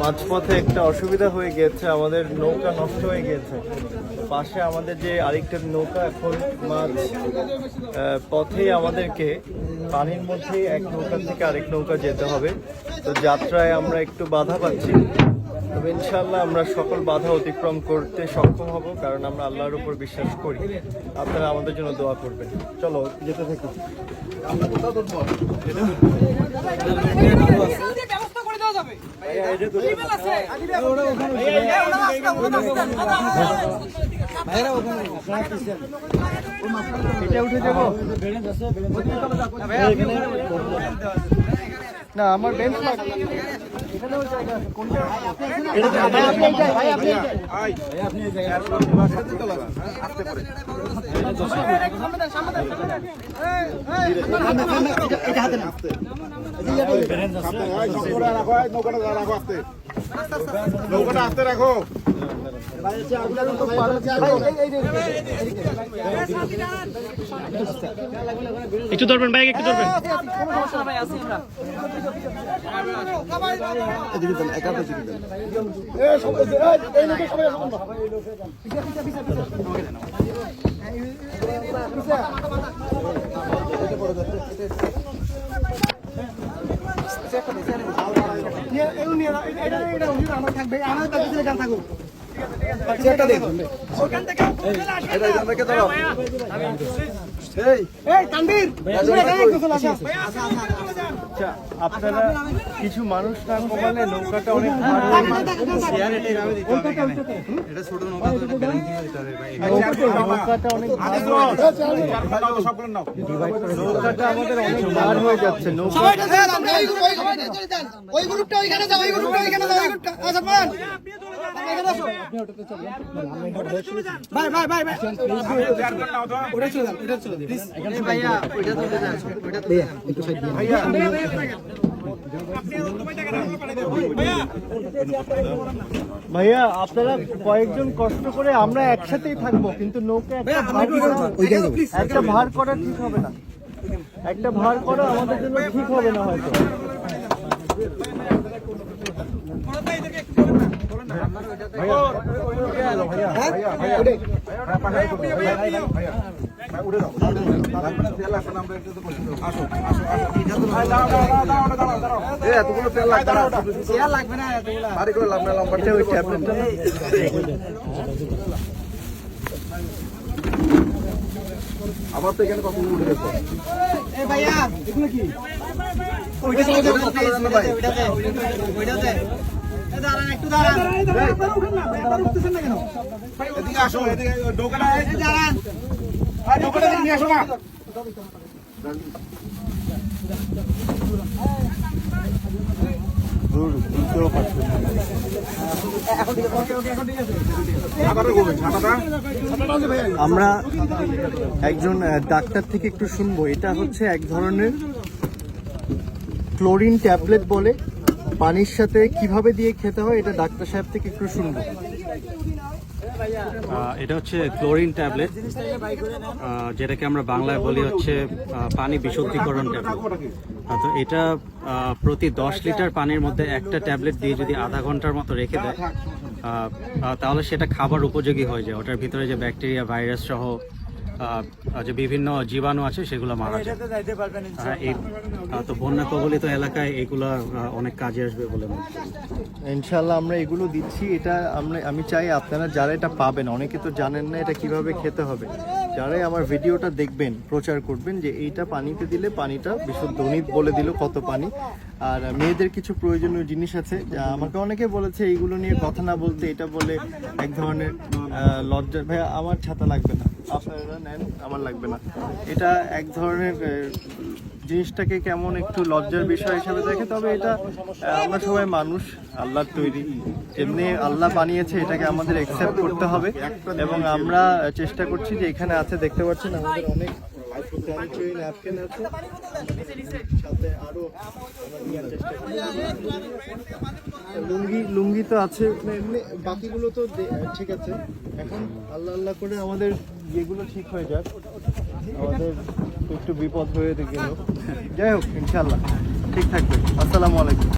মাঝপথে একটা অসুবিধা হয়ে গিয়েছে, আমাদের নৌকা নষ্ট হয়ে গিয়েছে। পাশে আমাদের যে আরেকটা নৌকা, এখন মাঝ পথেই আমাদেরকে পানির মধ্যেই এক নৌকা থেকে আরেক নৌকা যেতে হবে। তো যাত্রায় আমরা একটু বাধা পাচ্ছি, তবে ইনশাআল্লাহ আমরা সকল বাধা অতিক্রম করতে সক্ষম হব, কারণ আমরা আল্লাহর উপর বিশ্বাস করি। আপনারা আমাদের জন্য দোয়া করবেন। চলো যেতে থাকি। এটা উঠে যাবো না, আমার বেঞ্চ লাগবে। এখানেও জায়গা আছে। কোনটা? নৌকাটা আস্তে রাখো। একটু ধরবেন ভাই, একটু ধরবেন। আপনারা কিছু মানুষ না কমালে নৌকাটা অনেক ভার হয়ে নৌকাটা অনেক নৌকাটা আমাদের অনেক ভার হয়ে যাচ্ছে। ওই গ্রুপটা ওইখানে যাও, ওই গ্রুপটা ওইখানে যাও, ওই গ্রুপটা আচ্ছা মান ভাই ভাই ভাই ভাই ওটা চলে যান, এটা চলে দিন প্লিজ। ভাইয়া ওইটা চলে যান, ওইটা ভাইয়া একটু সাইড দিন ভাইয়া। ভাইয়া আপনারা কয়েকজন কষ্ট করে আমরা একসাথেই থাকবো, কিন্তু নৌকা একটা ভার করা ঠিক হবে না। একটা ভার করা আমাদের জন্য ঠিক হবে না হয়তো। এতগুলো তেল লাগবে না, ভারী করে লাভ না, লম্বাটা ওই ট্যাবলেটটা আবার তো এখানে কখন উঠে গেছে। ভাইয়া এগুলো কি ওইটা চলে যাবে, ওইটাতে ওইটাতে দাঁড়ান, একটু দাঁড়ান, উঠতেছেন না কেন? এদিকে আসো, এদিকে নৌকাটা দাঁড়ান, নৌকাটা নিয়ে আসো না। আমরা একজন ডাক্তার থেকে একটু শুনবো। এটা হচ্ছে এক ধরনের ক্লোরিন ট্যাবলেট বলে, পানির সাথে কিভাবে দিয়ে খেতে হয় এটা ডাক্তার সাহেব থেকে একটু শুনবো। এটা হচ্ছে ক্লোরিন ট্যাবলেট, যেটাকে আমরা বাংলায় বলি হচ্ছে পানি বিশুদ্ধিকরণ ট্যাবলেট। তো এটা প্রতি 10 লিটার পানির মধ্যে একটা ট্যাবলেট দিয়ে যদি আধা ঘন্টার মতো রেখে দেয়, তাহলে সেটা খাবার উপযোগী হয়ে যায়। ওটার ভিতরে যে ব্যাকটেরিয়া, ভাইরাস সহ যে বিভিন্ন জীবাণু আছে সেগুলো মারা যায়। তো বন্যা কবলিত এলাকায় এগুলো অনেক কাজে আসবে বলে মনে করি। ইনশাল্লাহ আমরা এগুলো দিচ্ছি। এটা আমি চাই আপনারা যারা এটা পাবেন, অনেকে তো জানেন না এটা কিভাবে খেতে হবে, যারাই আমার ভিডিওটা দেখবেন প্রচার করবেন যে এইটা পানিতে দিলে পানিটা বিশুদ্ধ। উনি বলে দিল কত পানি। আর মেয়েদের কিছু প্রয়োজনীয় জিনিস আছে, আমাকে অনেকে বলেছে এইগুলো নিয়ে কথা না বলতে, এটা বলে এক ধরনের লজ্জা। ভাইয়া আমার ছাতা লাগবে না, আপনারা নেন, আমার লাগবে না। এটা এক ধরনের জিনিসটাকে কেমন একটু লজ্জার বিষয় হিসাবে দেখে, তবে এটা আমরা সবাই মানুষ, আল্লাহর তৈরি, যেমনি আল্লাহ বানিয়েছে এটাকে আমাদের অ্যাকসেপ্ট করতে হবে। এবং আমরা চেষ্টা করছি যে এখানে আছে, দেখতে পাচ্ছেন আমাদের অনেক স্যানিটারি ন্যাপকিন আছে, সাথে আরো লুঙ্গি তো আছে, এমনি বাকিগুলো তো ঠিক আছে। এখন আল্লাহ আল্লাহ করে আমাদের যেগুলো ঠিক হয়ে যাক, আমাদের একটু বিপদ হয়ে গেল, যাই হোক ইনশাল্লাহ ঠিক থাকবে। আসসালামু আলাইকুম।